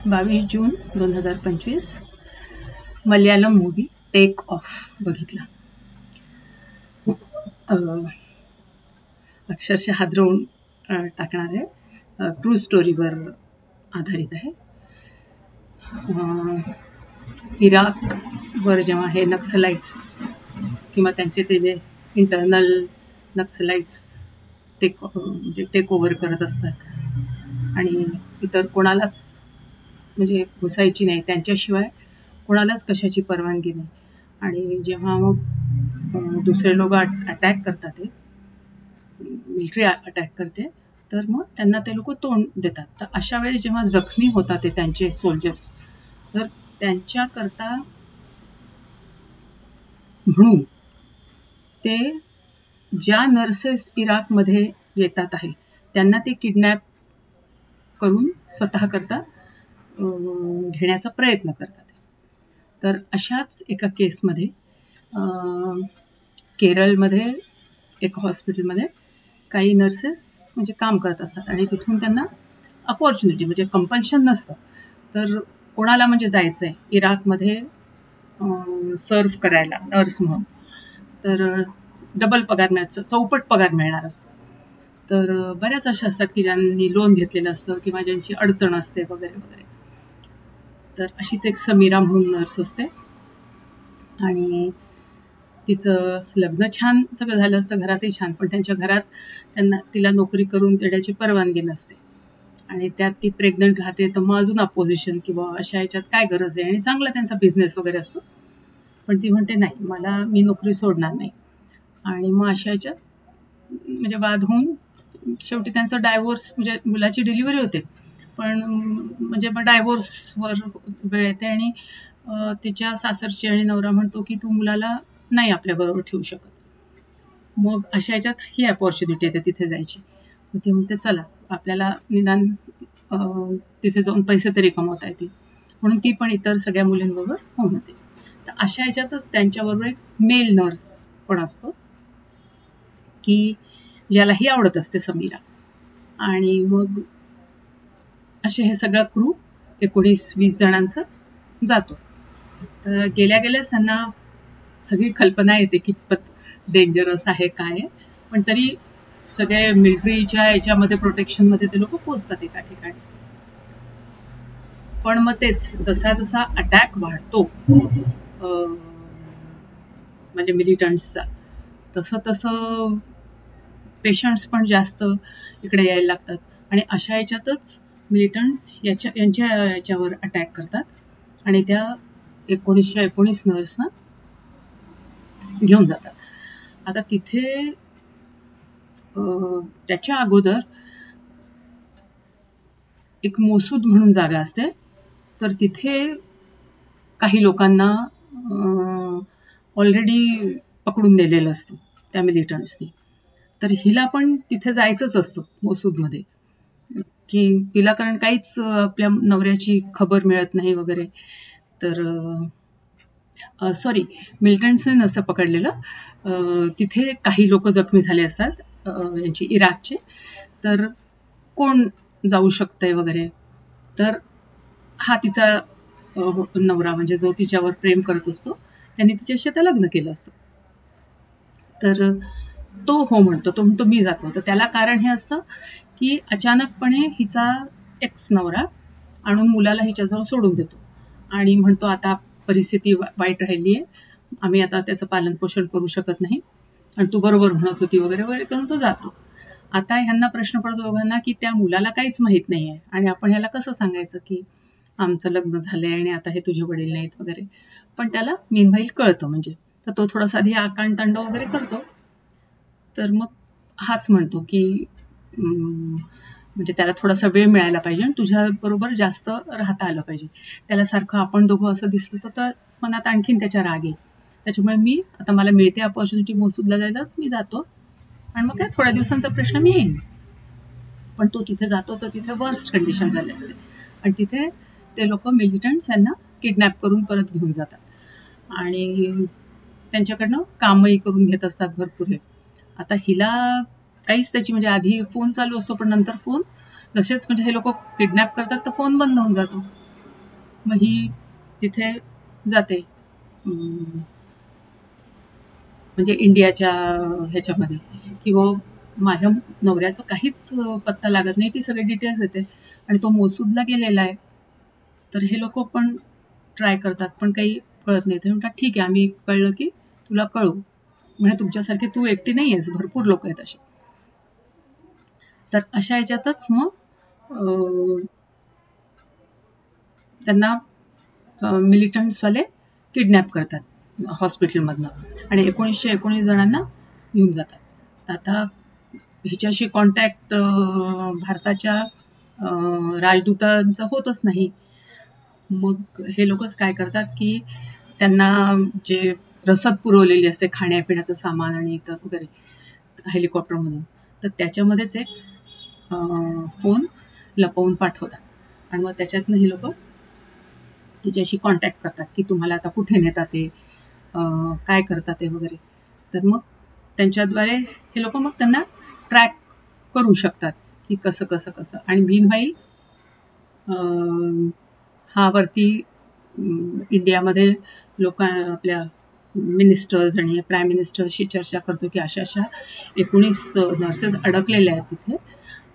22 जून 2025 Malayalam movie take off बघितला. अक्षरशः हादरवून टाकणार आहे. ट्रू स्टोरीवर आधारित आहे. इराकवर जेव्हा हे नक्सलाइट्स किंवा त्यांचे ते जे इंटरनल नक्सलाइट्स टेक ओव्हर करत असतात आणि इतर कोणालाच म्हणजे घुसायची नाही, त्यांच्याशिवाय कोणालाच कशाची परवानगी नाही. आणि जेव्हा मग दुसरे लोक अटॅक करतात, ते मिलिटरी अटॅक करते, तर मग त्यांना ते लोक तोंड देतात. तर अशा वेळी जेव्हा जखमी होतात ते त्यांचे सोल्जर्स, तर त्यांच्याकरता म्हणून ते ज्या नर्सेस इराकमध्ये येतात आहे त्यांना ते किडनॅप करून स्वतः करता घेण्याचा प्रयत्न करतात. तर अशाच एका केसमध्ये केरळमध्ये एका हॉस्पिटलमध्ये काही नर्सेस म्हणजे काम करत असतात आणि तिथून त्यांना अपॉर्च्युनिटी म्हणजे कंपल्शन नसतं, तर कोणाला म्हणजे जायचं आहे इराकमध्ये सर्व्ह करायला नर्स म्हणून, तर डबल पगार मिळायचं, चौपट पगार मिळणार असतो. तर बऱ्याच अशा असतात की ज्यांनी लोन घेतलेलं असतं किंवा ज्यांची अडचण असते वगैरे वगैरे. तर अशीच एक समीरा म्हणून नर्स असते आणि तिचं लग्न छान सगळं झालं असतं, घरातही छान, पण त्यांच्या घरात तिला नोकरी करून देण्याची परवानगी नसते आणि त्यात ती प्रेग्नंट राहते. तर मग अजून अपोजिशन किंवा अशा ह्याच्यात काय गरज आहे, आणि चांगला त्यांचा बिझनेस वगैरे असतो, पण ती म्हणते नाही, मी नोकरी सोडणार नाही. आणि मग अशा ह्याच्यात म्हणजे वाद होऊन शेवटी त्यांचा डायव्होर्स, म्हणजे मुलाची डिलिव्हरी होते, पण म्हणजे मग डायव्होर्सवर वेळ येते आणि तिच्या सासरची आणि नवरा म्हणतो की तू मुलाला नाही आपल्याबरोबर ठेवू शकत. मग अशा ह्याच्यात ही अपॉर्च्युनिटी येते तिथे जायची. मग ती म्हणते चला आपल्याला निदान तिथे जाऊन पैसे तरी कमवता येतील, म्हणून ती पण इतर सगळ्या मुलींबरोबर होऊन येते. तर अशा ह्याच्यातच त्यांच्याबरोबर एक मेल नर्स पण असतो की ज्यालाही आवडत असते समीरा. आणि मग असे हे सगळा क्रू 19-20 जणांचा जातो. तर गेल्या त्यांना सगळी कल्पना येते कितपत डेंजरस आहे काय, पण तरी सगळे मिलिटरीच्या याच्यामध्ये प्रोटेक्शनमध्ये ते लोक पोहोचतात एका ठिकाणी. पण मग तेच जसा जसा अटॅक वाढतो म्हणजे मिलिटंट्सचा, तसं तसं पेशंट्स पण जास्त इकडे यायला लागतात आणि अशा याच्यातच मिलिटंट्स यांच्या याच्यावर अटॅक करतात आणि त्या 1919 नर्सना घेऊन जातात. आता तिथे त्याच्या अगोदर एक मोसूद म्हणून जागा असते, तर तिथे काही लोकांना ऑलरेडी पकडून नेलेलं असतं त्या मिलिटंट्सनी. तर हिला पण तिथे जायचंच असतं मोसूदमध्ये, की तिला कारण काहीच आपल्या नवऱ्याची खबर मिळत नाही वगैरे. तर मिलिटंट्सने नसतं पकडलेलं, तिथे काही लोक जखमी झाले असतात यांची इराकचे. तर कोण जाऊ शकतंय वगैरे, तर हा तिचा नवरा म्हणजे जो तिच्यावर प्रेम करत असतो, त्यांनी तिच्याशी आता लग्न केलं असतं. तर तो हो म्हणतो, तो म्हणतो मी जातो. तर त्याला कारण हे असतं की अचानकपणे हिचा एक्स नवरा आणून मुलाला हिच्याजवळ सोडून देतो आणि म्हणतो आता परिस्थिती वाईट राहिली आहे, आम्ही आता त्याचं पालन पोषण करू शकत नाही आणि तू बरोबर म्हणत होती वगैरे वगैरे करून तो जातो. आता ह्यांना प्रश्न पडतो दोघांना की त्या मुलाला काहीच माहित नाही आहे आणि आपण ह्याला कसं सांगायचं की आमचं लग्न झालंय आणि आता हे तुझे वडील नाहीत वगैरे. पण त्याला मीनवाईल कळतं, म्हणजे तर तो थोडासा आधी आकांडतांड वगैरे करतो. तर मग हाच म्हणतो की म्हणजे त्याला थोडासा वेळ मिळायला पाहिजे आणि तुझ्या बरोबर जास्त राहता आलं पाहिजे. त्याला सारखं आपण दोघं असं दिसलं तर मनात आणखीन त्याच्या राग येईल. त्याच्यामुळे आता मला मिळते अपॉर्च्युनिटी मोसूदला जायला, मी जातो आणि मग काय थोड्या दिवसांचा प्रश्न मी येईन. पण तो तिथे जातो तर तिथे वर्स्ट कंडिशन झाली असते आणि तिथे ते लोक मिलिटंट्स यांना किडनॅप करून परत घेऊन जातात आणि त्यांच्याकडनं कामही करून घेत असतात भरपूर. आता हिला काहीच त्याची म्हणजे आधी फोन चालू असतो, पण नंतर फोन जसेच म्हणजे हे लोक किडनॅप करतात तर फोन बंद होऊन जातो. मग ही तिथे जाते, म्हणजे इंडियाच्या ह्याच्यामध्ये, किंवा माझ्या नवऱ्याचं काहीच पत्ता लागत नाही, ती सगळी डिटेल्स येते आणि तो मोसूदला गेलेला आहे. तर हे लोक पण ट्राय करतात, पण काही कळत नाही. ते म्हणतात ठीक आहे, आम्ही कळलं की तुला कळू. म्हणजे तुमच्यासारखे तू एकटी नाही आहेस, भरपूर लोक आहेत असे. तर अशा ह्याच्यातच मग त्यांना मिलिटंट्सवाले किडनॅप करतात हॉस्पिटलमधनं आणि 1919 जणांना घेऊन जातात. आता हिच्याशी कॉन्टॅक्ट भारताच्या राजदूतांचा होतच नाही. मग हे लोकच काय करतात की त्यांना जे रसद पुरवलेली असते खाण्यापिण्याचं सामान आणि इतर वगैरे हेलिकॉप्टरमधून, तर त्याच्यामध्येच एक फोन लपवून पाठवतात आणि मग त्याच्यातनं हे लोक तिच्याशी कॉन्टॅक्ट करतात की तुम्हाला आता कुठे नेतात ते, काय करतात ते वगैरे. तर मग त्यांच्याद्वारे हे लोक मग त्यांना ट्रॅक करू शकतात की कसं कसं कसं. आणि मीनवाईल हा वरती इंडियामध्ये लोक आपल्या मिनिस्टर्स आणि प्राईम मिनिस्टरशी चर्चा करतो की अशा अशा 19 नर्सेस अडकलेल्या आहेत तिथे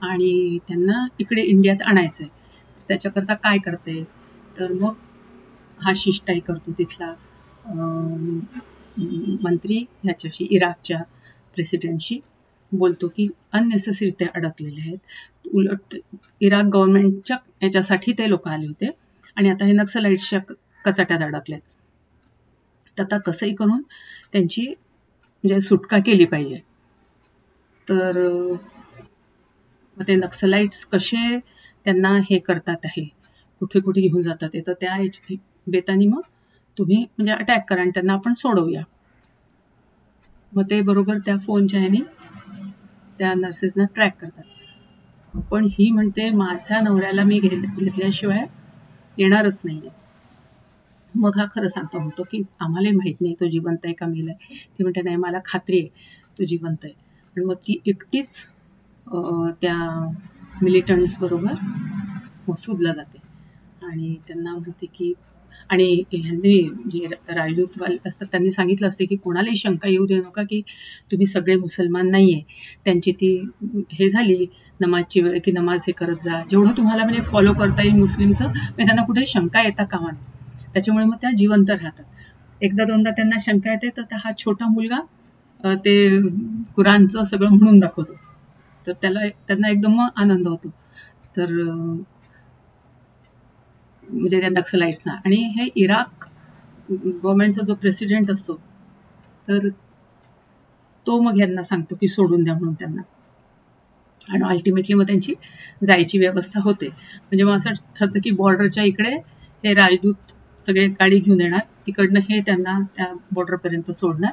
आणि त्यांना इकडे इंडियात आणायचं आहे. त्याच्याकरता काय करते, तर मग हा शिष्टाई करतो तिथला मंत्री ह्याच्याशी, इराकच्या प्रेसिडेंटशी बोलतो की अननेसेसरी ते अडकलेले आहेत. उलट इराक गव्हर्नमेंटच्या याच्यासाठी ते लोक आले होते आणि आता हे नक्सलाइट्सच्या कचाट्यात अडकलेत. तर आता कसंही करून त्यांची म्हणजे सुटका केली पाहिजे. तर मग ते नक्सलाइट्स कसे त्यांना हे करतात आहे, कुठे कुठे घेऊन जातात ते, तर त्या बेतानी मग तुम्ही म्हणजे अटॅक करा आणि त्यांना आपण सोडवूया. मग ते बरोबर त्या फोनच्या ह्यानी त्या नर्सेसना ट्रॅक करतात. पण ही म्हणते माझ्या नवऱ्याला मी घेतल्याशिवाय येणारच नाहीये. मग हा खरं सांगतो, म्हणतो की आम्हालाही माहित नाही तो जिवंत आहे का मेलाय. ती म्हणते नाही, मला खात्री आहे तो जिवंत आहे. आणि मग ती एकटीच त्या मिलिटंट्स बरोबर मसूदला जाते आणि त्यांना म्हणते की, आणि ह्यांनी जे राजदूतवाले असतात त्यांनी सांगितलं असते की कोणालाही शंका येऊ देऊ नका की तुम्ही सगळे मुसलमान नाहीये. त्यांची ती हे झाली नमाजची वेळ की नमाज हे करत जा, जेवढं तुम्हाला म्हणजे फॉलो करता येईल मुस्लिमचं, म्हणजे त्यांना कुठे शंका येता कामा नये. त्याच्यामुळे मग त्या जिवंत राहतात. एकदा दोनदा त्यांना शंका येते, तर हा छोटा मुलगा ते कुराणचं सगळं म्हणून दाखवतो, तर त्यांना एकदम आनंद होतो. तर म्हणजे त्या नक्सलाइट्सना. आणि हे इराक गव्हर्नमेंटचा जो प्रेसिडेंट असतो, तर तो मग यांना सांगतो की सोडून द्या म्हणून त्यांना. आणि अल्टिमेटली मग त्यांची जायची व्यवस्था होते. म्हणजे मग असं ठरतं की बॉर्डरच्या इकडे हे राजदूत सगळे गाडी घेऊन येणार, तिकडनं हे त्यांना त्या बॉर्डरपर्यंत सोडणार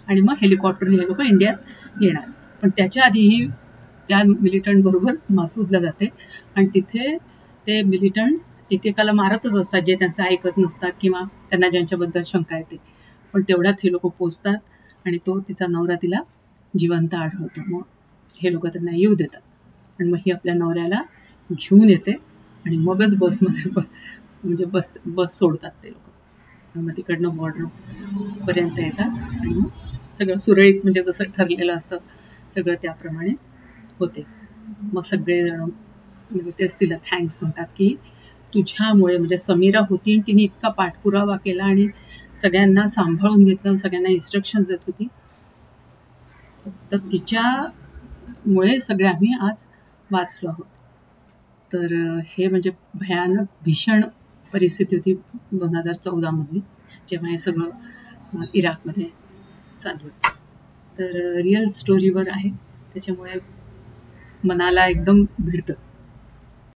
आणि मग हेलिकॉप्टरने हे लोक इंडियात येणार. पण त्याच्या आधीही त्या मिलिटंट बरोबर मसूदला जाते आणि तिथे ते मिलिटंट्स एकेकाला मारतच असतात जे त्यांचं ऐकत नसतात किंवा त्यांना ज्यांच्याबद्दल शंका येते. पण तेवढ्यात हे लोक पोचतात आणि तो तिचा नवरा तिला जिवंत आढळतो. मग हे लोक त्यांना येऊ देतात आणि मग ही आपल्या नवऱ्याला घेऊन येते आणि मगच बसमध्ये म्हणजे बस सोडतात ते लोक. मग तिकडनं बॉर्डर पर्यंत येतात आणि मग सगळं सुरळीत म्हणजे जसं ठरलेलं असतं सगळं त्याप्रमाणे होते. मग सगळेजण म्हणजे तेच तिला थँक्स म्हणतात की तुझ्यामुळे, म्हणजे समीरा होती आणि तिने इतका पाठपुरावा केला आणि सगळ्यांना सांभाळून घेतलं, सगळ्यांना इन्स्ट्रक्शन देत होती, तर तिच्यामुळे सगळे आम्ही आज वाचलो आहोत. तर हे म्हणजे भयानक भीषण परिस्थिती होती 2014 मधली, जेव्हा हे सगळं इराकमध्ये चालू होतं. तर रिअल स्टोरीवर आहे, त्याच्यामुळे मनाला एकदम भिडतं.